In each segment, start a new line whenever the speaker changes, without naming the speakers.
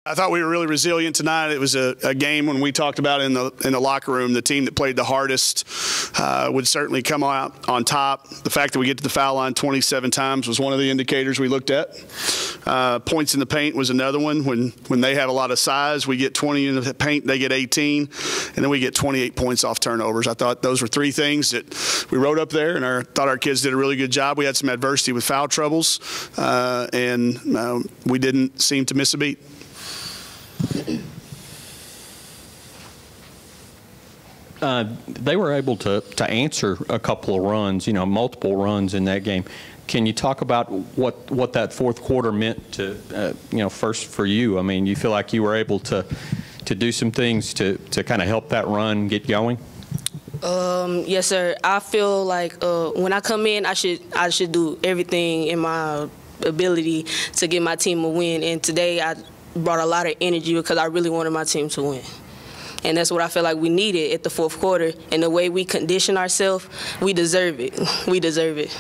I thought we were really resilient tonight. It was a game when we talked about in the locker room, the team that played the hardest would certainly come out on top. The fact that we get to the foul line 27 times was one of the indicators we looked at. Points in the paint was another one. When they have a lot of size, we get 20 in the paint, they get 18, and then we get 28 points off turnovers. I thought those were three things that we wrote up there, and I thought our kids did a really good job. We had some adversity with foul troubles, and we didn't seem to miss a beat.
They were able to answer a couple of runs, multiple runs in that game. Can you talk about what that fourth quarter meant to, first for you? I mean, you feel like you were able to do some things to kind of help that run get going?
Yes, sir. I feel like when I come in, I should do everything in my ability to get my team a win. And today I brought a lot of energy because I really wanted my team to win. And that's what I feel like we needed at the fourth quarter. And the way we condition ourselves, we deserve it. We deserve it.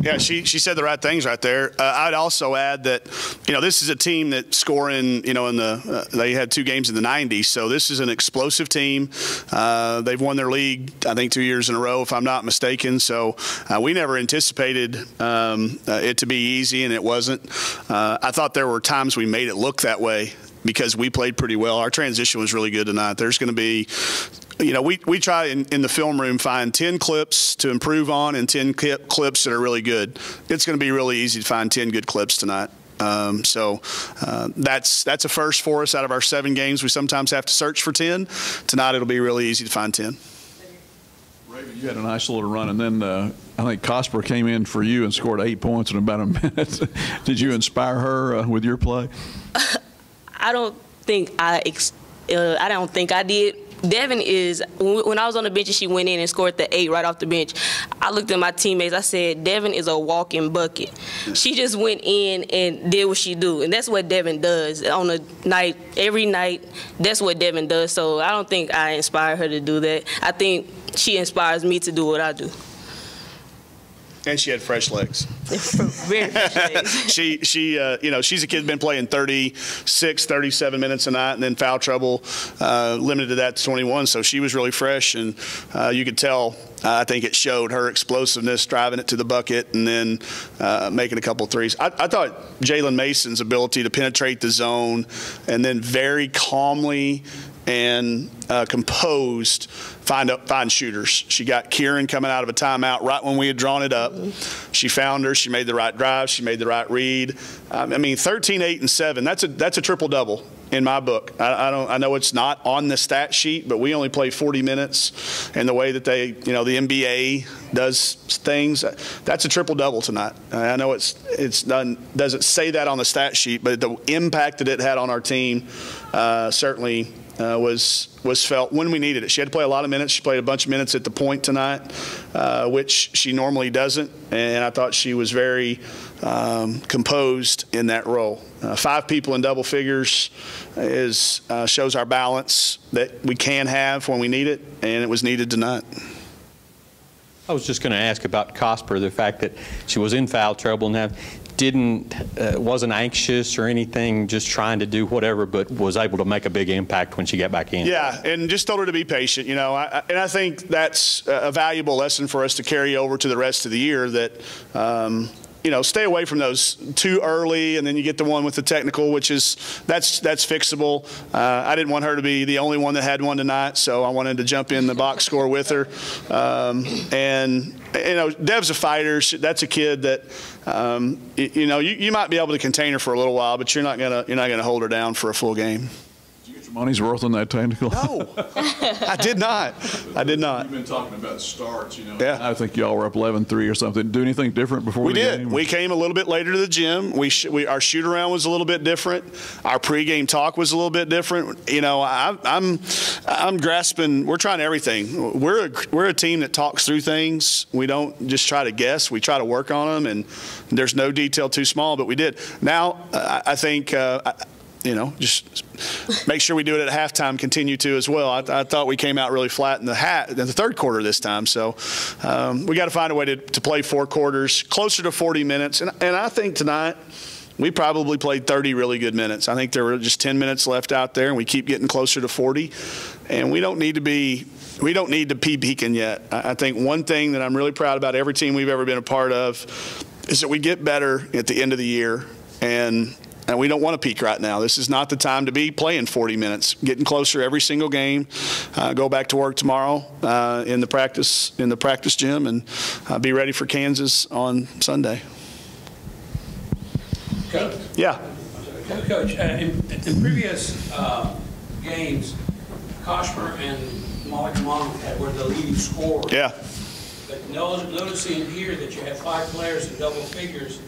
Yeah, she said the right things right there. I'd also add that, this is a team that scoring, they had 2 games in the 90s, so this is an explosive team. They've won their league, I think, 2 years in a row, if I'm not mistaken. So we never anticipated it to be easy, and it wasn't. I thought there were times we made it look that way because we played pretty well. Our transition was really good tonight. There's going to be we try in the film room find 10 clips to improve on and 10 clips that are really good. It's going to be really easy to find 10 good clips tonight. So that's a first for us. Out of our 7 games, we sometimes have to search for 10. Tonight it'll be really easy to find 10.
Raven, you had a nice little run, and then I think Cosper came in for you and scored 8 points in about a minute. Did you inspire her with your play?
I don't think I did. Devin is, when I was on the bench and she went in and scored the 8 right off the bench, I looked at my teammates. I said, Devin is a walking bucket. She just went in and did what she do, and that's what Devin does on a night, every night. That's what Devin does. So I don't think I inspire her to do that. I think she inspires me to do what I do.
And she had fresh legs.
Very fresh legs.
She's a kid been playing 36, 37 minutes a night, and then foul trouble limited that to 21. So she was really fresh, and you could tell. I think it showed her explosiveness, driving it to the bucket, and then making a couple threes. I thought Jalen Mason's ability to penetrate the zone and then very calmly and composed find shooters. She got Kieran coming out of a timeout right when we had drawn it up. She found her. She made the right drive. She made the right read. 13, 8, and 7. That's a triple double in my book. I know it's not on the stat sheet, but we only play 40 minutes, and the way that the NBA does things, that's a triple double tonight. I know it's done, doesn't say that on the stat sheet, but the impact that it had on our team certainly was felt when we needed it. She had to play a lot of minutes. She played a bunch of minutes at the point tonight, which she normally doesn't, and I thought she was very composed in that role. 5 people in double figures shows our balance that we can have when we need it, and it was needed tonight.
I was just going to ask about Cosper, the fact that she was in foul trouble and wasn't anxious or anything, just trying to do whatever, but was able to make a big impact when she got back in.
Yeah, and just told her to be patient, and I think that's a valuable lesson for us to carry over to the rest of the year, that stay away from those too early, and then you get the one with the technical, which that's fixable. I didn't want her to be the only one that had one tonight, so I wanted to jump in the box score with her. Dev's a fighter. That's a kid that you might be able to contain her for a little while, but you're not gonna hold her down for a full game.
Money's worth on that technical?
No, I did not.
You've been talking about starts,
Yeah.
I think y'all were up 11-3 or something. Do anything different before
we
did?
Game? We came a little bit later to the gym. Our shoot around was a little bit different. Our pregame talk was a little bit different. I'm grasping. We're trying everything. We're a team that talks through things. We don't just try to guess. We try to work on them, and there's no detail too small, but we did. Now I think. Just make sure we do it at halftime, continue to as well. I thought we came out really flat in the third quarter this time. So we got to find a way to play 4 quarters, closer to 40 minutes. And I think tonight we probably played 30 really good minutes. I think there were just 10 minutes left out there, and we keep getting closer to 40. And we don't need to be peaking yet. I think one thing that I'm really proud about every team we've ever been a part of is that we get better at the end of the year, and we don't want to peak right now. This is not the time to be playing 40 minutes. Getting closer every single game. Go back to work tomorrow in the practice gym, and be ready for Kansas on Sunday.
Coach.
Yeah.
Coach, in previous games, Koshmer and Malik were the leading scorers.
Yeah.
But noticing here that you had 5 players in double figures,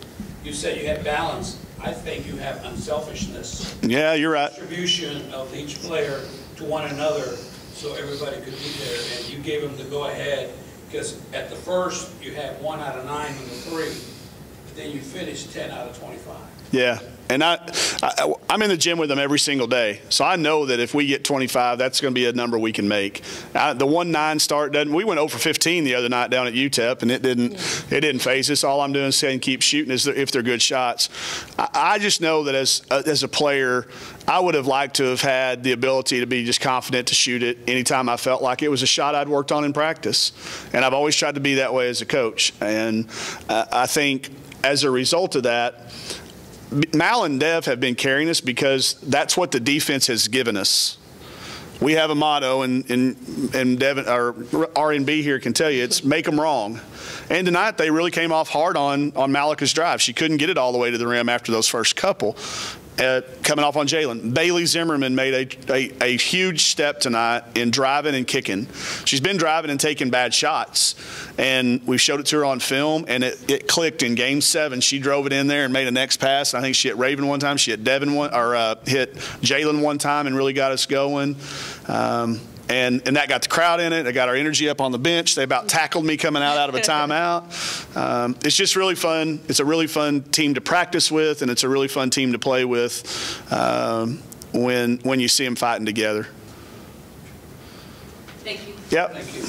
you said you had balance. I think you have unselfishness.
Yeah, you're right.
Distribution of each player to one another so everybody could be there. And you gave them the go-ahead because at the first you had 1 out of 9 in the 3, but then you finished 10 out of 25.
Yeah. And I'm in the gym with them every single day, so I know that if we get 25, that's going to be a number we can make. The 1-9 start doesn't. We went 0 for 15 the other night down at UTEP, and it didn't phase us. All I'm doing is saying keep shooting if they're good shots. I just know that as a player, I would have liked to have had the ability to be just confident to shoot it anytime I felt like it was a shot I'd worked on in practice, and I've always tried to be that way as a coach. And I think as a result of that, Mal and Dev have been carrying us because that's what the defense has given us. We have a motto, and Devin, our R&B here can tell you, it's make them wrong. And tonight they really came off hard on Malika's drive. She couldn't get it all the way to the rim after those first couple. Coming off on Jalen. Bailey Zimmerman made a huge step tonight in driving and kicking. She's been driving and taking bad shots, and we showed it to her on film, and it clicked in Game 7. She drove it in there and made a next pass. I think she hit Raven one time. She hit Devin hit Jalen one time and really got us going. And that got the crowd in it. It got our energy up on the bench. They about tackled me coming out of a timeout. It's just really fun. It's a really fun team to practice with, and it's a really fun team to play with when you see them fighting together.
Thank you.
Yep.
Thank you.